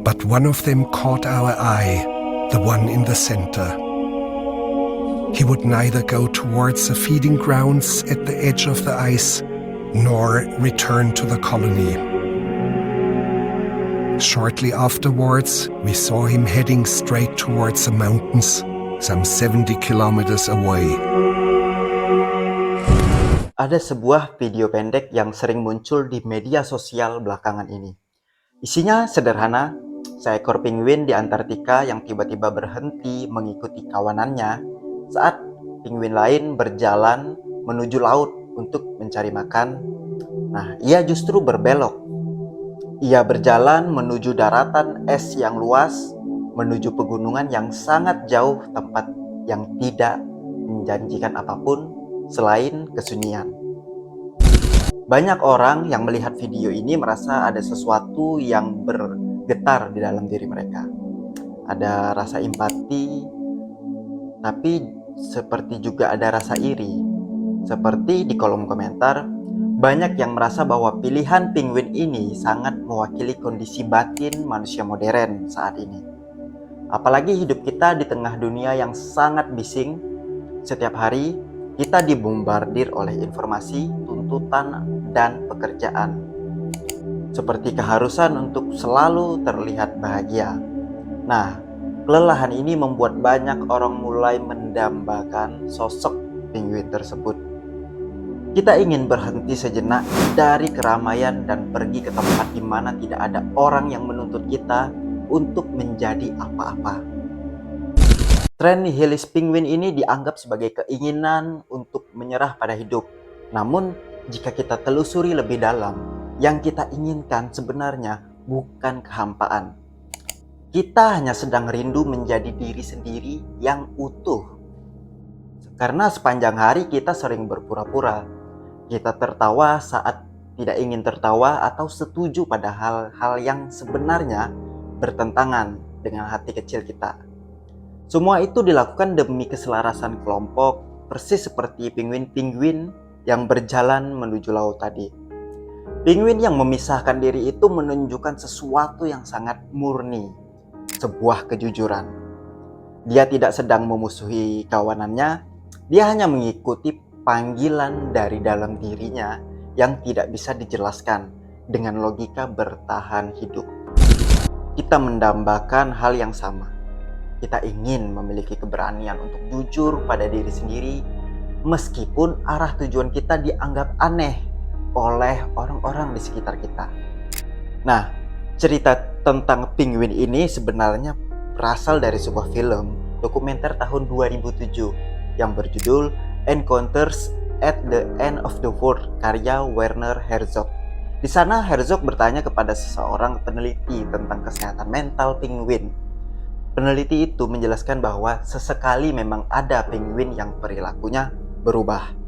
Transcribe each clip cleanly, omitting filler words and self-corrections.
But one of them caught our eye, the one in the center. He would neither go towards the feeding grounds at the edge of the ice, nor return to the colony. Shortly afterwards, we saw him heading straight towards the mountains, some 70 kilometers away. Ada sebuah video pendek yang sering muncul di media sosial belakangan ini. Isinya sederhana, seekor penguin di Antartika yang tiba-tiba berhenti mengikuti kawanannya saat penguin lain berjalan menuju laut untuk mencari makan. Nah, ia justru berbelok. Ia berjalan menuju daratan es yang luas, menuju pegunungan yang sangat jauh, tempat yang tidak menjanjikan apapun selain kesunyian. Banyak orang yang melihat video ini merasa ada sesuatu yang bergetar di dalam diri mereka. Ada rasa empati, tapi seperti juga ada rasa iri. Seperti di kolom komentar, banyak yang merasa bahwa pilihan penguin ini sangat mewakili kondisi batin manusia modern saat ini. Apalagi hidup kita di tengah dunia yang sangat bising. Setiap hari kita dibombardir oleh informasi, tuntutan, dan pekerjaan. Seperti keharusan untuk selalu terlihat bahagia. Nah, kelelahan ini membuat banyak orang mulai mendambakan sosok penguin tersebut. Kita ingin berhenti sejenak dari keramaian dan pergi ke tempat di mana tidak ada orang yang menuntut kita untuk menjadi apa-apa. Tren nihilis penguin ini dianggap sebagai keinginan untuk menyerah pada hidup. Namun, jika kita telusuri lebih dalam, yang kita inginkan sebenarnya bukan kehampaan. Kita hanya sedang rindu menjadi diri sendiri yang utuh. Karena sepanjang hari kita sering berpura-pura. Kita tertawa saat tidak ingin tertawa atau setuju pada hal-hal yang sebenarnya bertentangan dengan hati kecil kita. Semua itu dilakukan demi keselarasan kelompok, persis seperti penguin-penguin yang berjalan menuju laut tadi. Penguin yang memisahkan diri itu menunjukkan sesuatu yang sangat murni, sebuah kejujuran. Dia tidak sedang memusuhi kawanannya, dia hanya mengikuti panggilan dari dalam dirinya yang tidak bisa dijelaskan dengan logika bertahan hidup. Kita mendambakan hal yang sama. Kita ingin memiliki keberanian untuk jujur pada diri sendiri, meskipun arah tujuan kita dianggap aneh oleh orang-orang di sekitar kita. Nah, cerita tentang penguin ini sebenarnya berasal dari sebuah film dokumenter tahun 2007 yang berjudul Encounters at the End of the World karya Werner Herzog. Di sana Herzog bertanya kepada seseorang peneliti tentang kesehatan mental penguin. Peneliti itu menjelaskan bahwa sesekali memang ada penguin yang perilakunya berubah.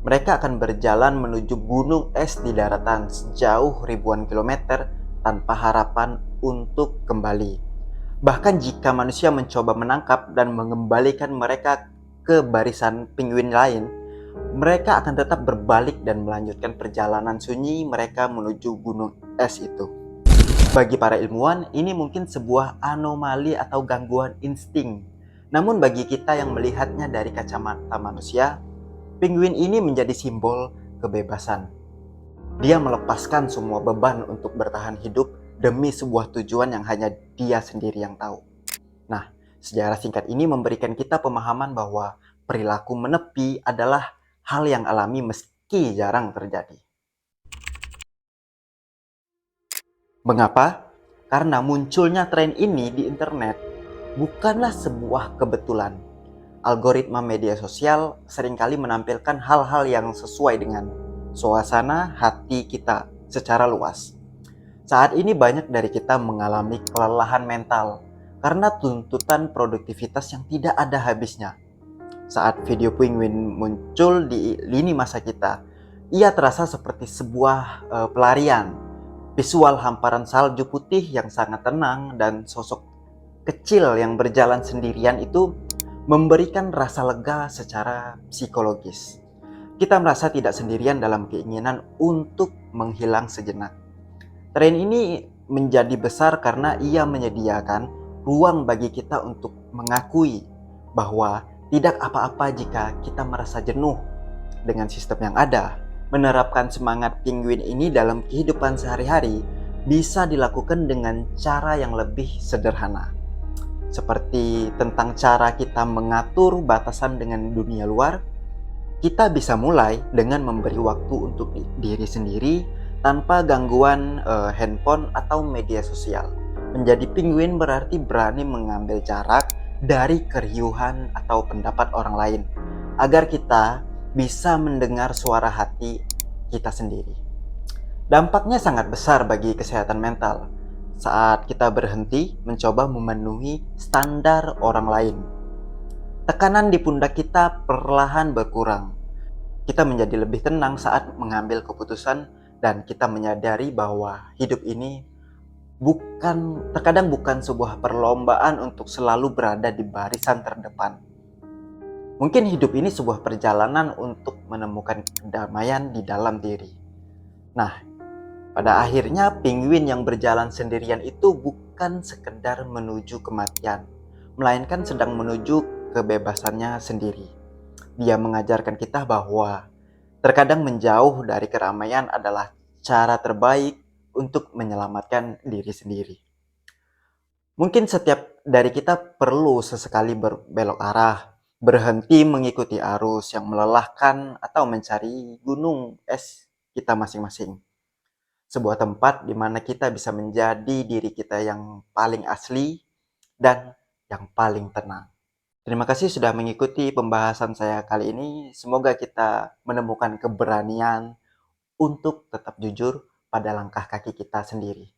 Mereka akan berjalan menuju gunung es di daratan sejauh ribuan kilometer tanpa harapan untuk kembali. Bahkan jika manusia mencoba menangkap dan mengembalikan mereka ke barisan penguin lain, mereka akan tetap berbalik dan melanjutkan perjalanan sunyi mereka menuju gunung es itu. Bagi para ilmuwan, ini mungkin sebuah anomali atau gangguan insting. Namun bagi kita yang melihatnya dari kacamata manusia, penguin ini menjadi simbol kebebasan. Dia melepaskan semua beban untuk bertahan hidup demi sebuah tujuan yang hanya dia sendiri yang tahu. Nah, sejarah singkat ini memberikan kita pemahaman bahwa perilaku menepi adalah hal yang alami meski jarang terjadi. Mengapa? Karena munculnya tren ini di internet bukanlah sebuah kebetulan. Algoritma media sosial seringkali menampilkan hal-hal yang sesuai dengan suasana hati kita secara luas. Saat ini banyak dari kita mengalami kelelahan mental karena tuntutan produktivitas yang tidak ada habisnya. Saat video penguin muncul di lini masa kita, ia terasa seperti sebuah pelarian. Visual hamparan salju putih yang sangat tenang dan sosok kecil yang berjalan sendirian itu memberikan rasa lega secara psikologis. Kita merasa tidak sendirian dalam keinginan untuk menghilang sejenak. Tren ini menjadi besar karena ia menyediakan ruang bagi kita untuk mengakui bahwa tidak apa-apa jika kita merasa jenuh dengan sistem yang ada. Menerapkan semangat penguin ini dalam kehidupan sehari-hari bisa dilakukan dengan cara yang lebih sederhana. Seperti tentang cara kita mengatur batasan dengan dunia luar, kita bisa mulai dengan memberi waktu untuk diri sendiri tanpa gangguan handphone atau media sosial. Menjadi penguin berarti berani mengambil jarak dari keriuhan atau pendapat orang lain, agar kita bisa mendengar suara hati kita sendiri. Dampaknya sangat besar bagi kesehatan mental saat kita berhenti mencoba memenuhi standar orang lain. Tekanan di pundak kita perlahan berkurang. Kita menjadi lebih tenang saat mengambil keputusan dan kita menyadari bahwa hidup ini terkadang bukan sebuah perlombaan untuk selalu berada di barisan terdepan. Mungkin hidup ini sebuah perjalanan untuk menemukan kedamaian di dalam diri. Nah, pada akhirnya penguin yang berjalan sendirian itu bukan sekedar menuju kematian, melainkan sedang menuju kebebasannya sendiri. Dia mengajarkan kita bahwa terkadang menjauh dari keramaian adalah cara terbaik untuk menyelamatkan diri sendiri. Mungkin setiap dari kita perlu sesekali berbelok arah, berhenti mengikuti arus yang melelahkan atau mencari gunung es kita masing-masing. Sebuah tempat di mana kita bisa menjadi diri kita yang paling asli dan yang paling tenang. Terima kasih sudah mengikuti pembahasan saya kali ini. Semoga kita menemukan keberanian untuk tetap jujur pada langkah kaki kita sendiri.